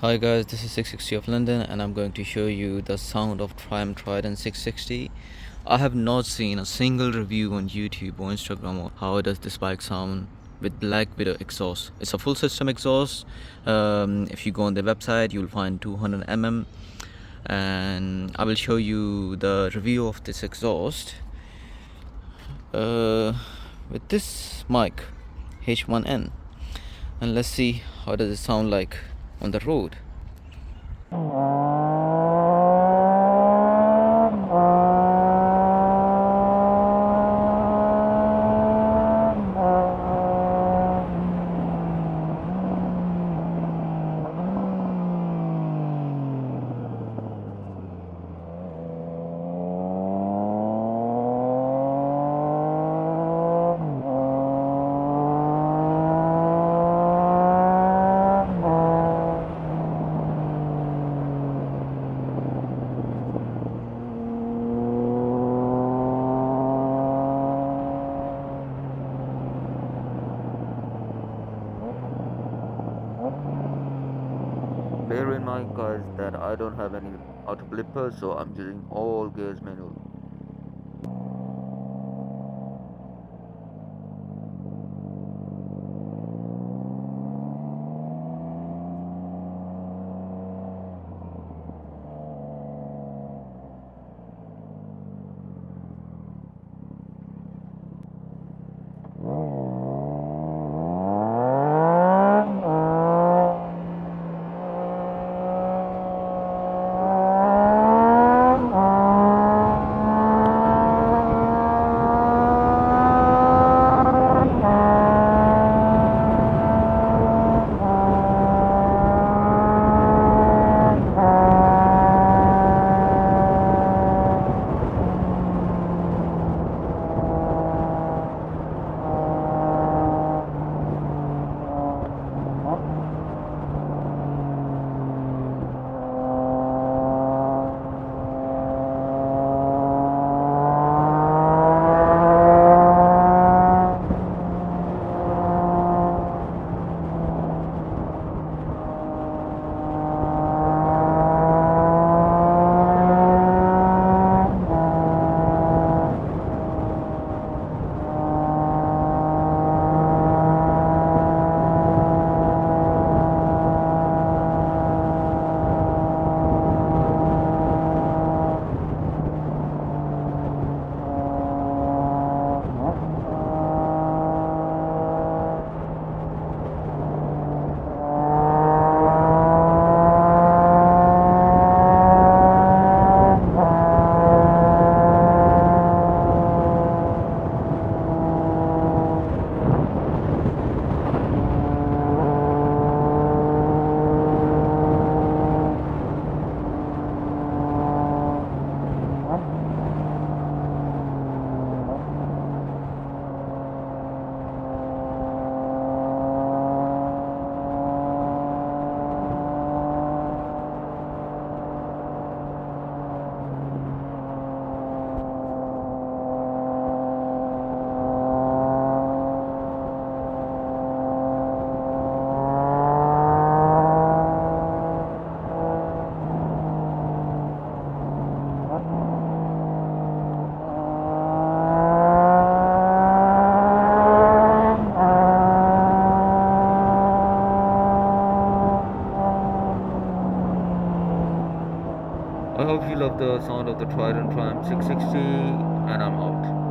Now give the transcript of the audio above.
Hi guys, this is 660 of London and I'm going to show you the sound of Trident 660. I have not seen a single review on YouTube or Instagram of how does this bike sound with black widow exhaust. It's a full system exhaust. If you go on the website you'll find 200 and I will show you the review of this exhaust with this mic H1N, and let's see how does it sound like on the road. Bear in mind guys that I don't have any auto blippers, so I'm using all gears manual. I hope you love the sound of the Trident 660, and I'm out.